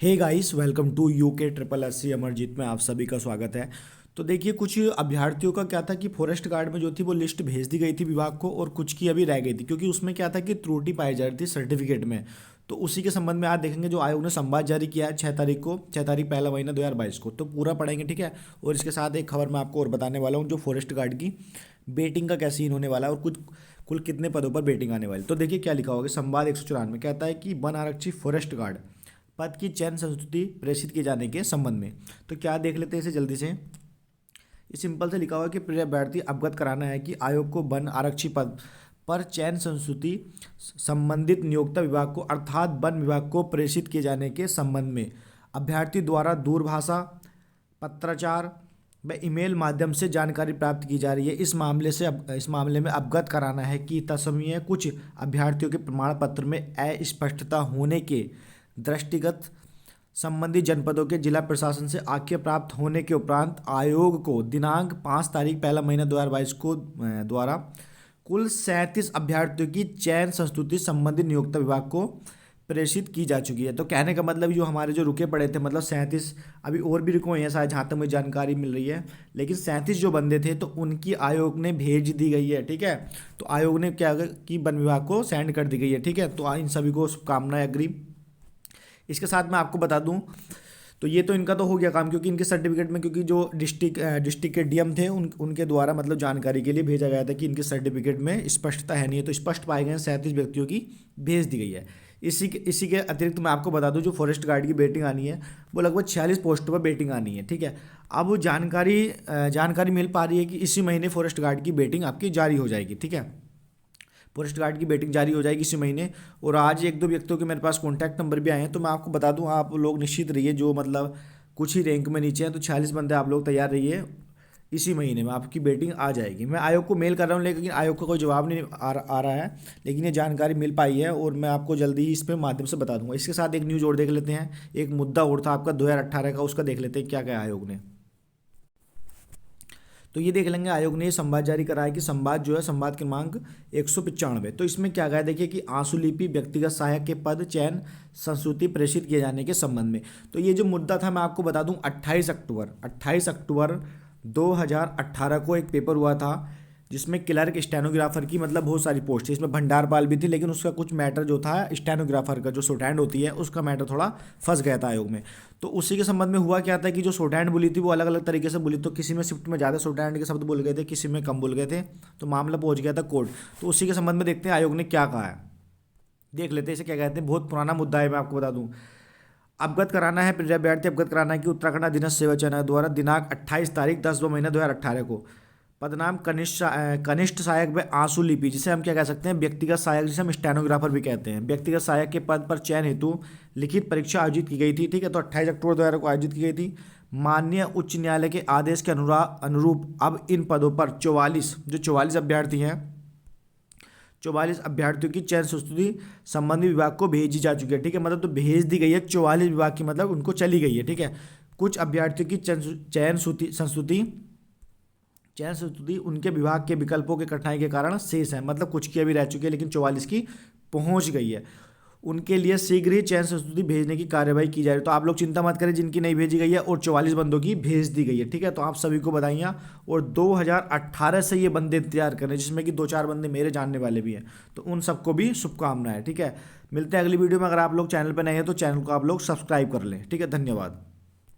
Hey guys, welcome to UK triple S C Amarjeet में आप सभी का स्वागत है। तो देखिए, कुछ अभ्यर्थियों का क्या था कि फॉरेस्ट गार्ड में जो थी वो लिस्ट भेज दी गई थी विभाग को, और कुछ की अभी रह गई थी क्योंकि उसमें क्या था कि त्रुटि पाई जा रही थी सर्टिफिकेट में। तो उसी के संबंध में आज देखेंगे। जो आयोग ने संवाद जारी किया है 6 तारीख को, 6 तारीख पहला महीना 2022 को, तो पूरा पढ़ेंगे, ठीक है। और इसके साथ एक खबर मैं आपको और बताने वाला हूँ, जो फॉरेस्ट गार्ड की बेटिंग का क्या सीन होने वाला है और कुछ कुल कितने पदों पर बेटिंग आने वाली। तो देखिए क्या लिखा होगा। संवाद 194 कहता है कि वन आरक्षी फॉरेस्ट गार्ड पद की चयन संस्तुति प्रेषित किए जाने के संबंध में। तो क्या देख लेते हैं इसे जल्दी से। ये सिंपल से लिखा हुआ है कि प्रिय अभ्यर्थी अवगत कराना है कि आयोग को वन आरक्षी पद पर चयन संस्तुति संबंधित नियोक्ता विभाग को अर्थात वन विभाग को प्रेषित किए जाने के संबंध में अभ्यर्थी द्वारा दूरभाषा, पत्राचार व ईमेल माध्यम से जानकारी प्राप्त की जा रही है। इस मामले में अवगत कराना है कि तत्समय कुछ अभ्यर्थियों के प्रमाण पत्र में अस्पष्टता होने के दृष्टिगत संबंधित जनपदों के जिला प्रशासन से आज्ञा प्राप्त होने के उपरांत आयोग को दिनांक 5 तारीख पहला महीना 2022 को द्वारा कुल 37 अभ्यर्थियों की चयन संस्तुति संबंधित नियोक्ता विभाग को प्रेषित की जा चुकी है। तो कहने का मतलब जो हमारे जो रुके पड़े थे, मतलब 37 अभी और भी रुके हुए हैं शायद, जहाँ तक मुझे जानकारी मिल रही है, लेकिन 37 जो बंदे थे तो उनकी आयोग ने भेज दी गई है, ठीक है। तो आयोग ने क्या कि वन विभाग को सेंड कर दी गई है, ठीक है। तो इन सभी को शुभकामनाएं, अग्रिम। इसके साथ मैं आपको बता दूं, तो ये तो इनका तो हो गया काम, क्योंकि इनके सर्टिफिकेट में, क्योंकि जो डिस्ट्रिक्ट के डीएम थे उनके द्वारा मतलब जानकारी के लिए भेजा गया था कि इनके सर्टिफिकेट में स्पष्टता है नहीं है, तो स्पष्ट पाए गए 37 व्यक्तियों की भेज दी गई है। इसी के अतिरिक्त मैं आपको बता दूं, जो फॉरेस्ट गार्ड की बेटिंग आनी है वो लगभग 46 पोस्टों पर बेटिंग आनी है, ठीक है। अब वो जानकारी मिल पा रही है कि इसी महीने फॉरेस्ट गार्ड की बेटिंग आपकी जारी हो जाएगी, ठीक है। फॉरेस्ट गार्ड की बेटिंग जारी हो जाएगी इसी महीने। और आज एक दो व्यक्तियों के मेरे पास कॉन्टैक्ट नंबर भी आए हैं, तो मैं आपको बता दूं, आप लोग निश्चित रहिए, जो मतलब कुछ ही रैंक में नीचे हैं, तो 46 बंदे आप लोग तैयार रहिए। इसी महीने में आपकी बेटिंग आ जाएगी। मैं आयोग को मेल कर रहा हूँ, लेकिन आयोग का कोई जवाब नहीं आ रहा है, लेकिन ये जानकारी मिल पाई है और मैं आपको जल्दी ही इस पे माध्यम से बता दूंगा। इसके साथ एक न्यूज़ और देख लेते हैं। एक मुद्दा और था आपका 2018 का, उसका देख लेते हैं क्या क्या आयोग ने। तो ये देख लेंगे, आयोग ने ये संवाद जारी करा है कि संवाद जो है, संवाद क्रमांक 195। तो इसमें क्या गया देखिए कि आंसुलिपि व्यक्तिगत सहायक के पद चयन संस्तुति प्रेषित किए जाने के संबंध में। तो ये जो मुद्दा था मैं आपको बता दूं, 28 अक्टूबर 2018 को एक पेपर हुआ था, जिसमें क्लर्क स्टेनोग्राफर की मतलब बहुत सारी पोस्ट थी। इसमें भंडारपाल भी थी, लेकिन उसका कुछ मैटर जो था स्टेनोग्राफर का, जो शॉर्ट होती है, उसका मैटर थोड़ा फंस गया था आयोग में। तो उसी के संबंध में हुआ क्या था कि जो शॉर्ट बोली थी वो अलग अलग तरीके से बोली। तो किसी में शिफ्ट में ज़्यादा शॉर्ट के शब्द बोल गए थे, किसी में कम बोल गए थे, तो मामला पहुंच गया था कोर्ट। तो उसी के संबंध में देखते हैं आयोग ने क्या कहा है, देख लेते हैं इसे क्या कहते हैं। बहुत पुराना मुद्दा है, मैं आपको बता दूं। अवगत कराना है, अभ्यर्थी अवगत कराना है कि उत्तराखंड अधीनस्थ सेवा चयन आयोग द्वारा दिनांक 28 तारीख 10वां महीना 2018 को पदनाम कनिष्ठ सहायक व आंसू लिपि, जिसे हम क्या कह सकते हैं, व्यक्तिगत सहायक, जिसे हम स्टेनोग्राफर भी कहते हैं, व्यक्तिगत सहायक के पद पर चयन हेतु लिखित परीक्षा आयोजित की गई थी, ठीक है। तो 28 अक्टूबर 2018 को आयोजित की गई थी। माननीय उच्च न्यायालय के आदेश के अनुरूप अब इन पदों पर 44 अभ्यर्थी हैं, 44 अभ्यर्थियों की चयन संस्तुति संबंधित विभाग को भेजी जा चुकी है, ठीक है। मतलब तो भेज दी गई है 44 विभाग की, मतलब उनको चली गई है, ठीक है। कुछ अभ्यर्थियों की चयन संस्तुति उनके विभाग के विकल्पों के कठिनाई के कारण शेष है, मतलब कुछ की अभी रह चुकी है, लेकिन 44 की पहुंच गई है। उनके लिए शीघ्र ही चयन संस्तुति भेजने की कार्यवाही की जा रही है। तो आप लोग चिंता मत करें जिनकी नहीं भेजी गई है, और 44 बंदों की भेज दी गई है, ठीक है। तो आप सभी को बधाइयाँ। और 2018 से ये बंदे इंतजार कर रहे हैं, जिसमें कि 2-4 बंदे मेरे जानने वाले भी हैं, तो उन सबको भी शुभकामनाएं, ठीक है। मिलते हैं अगली वीडियो में। अगर आप लोग चैनल पर नए हैं तो चैनल को आप लोग सब्सक्राइब कर लें, ठीक है। धन्यवाद।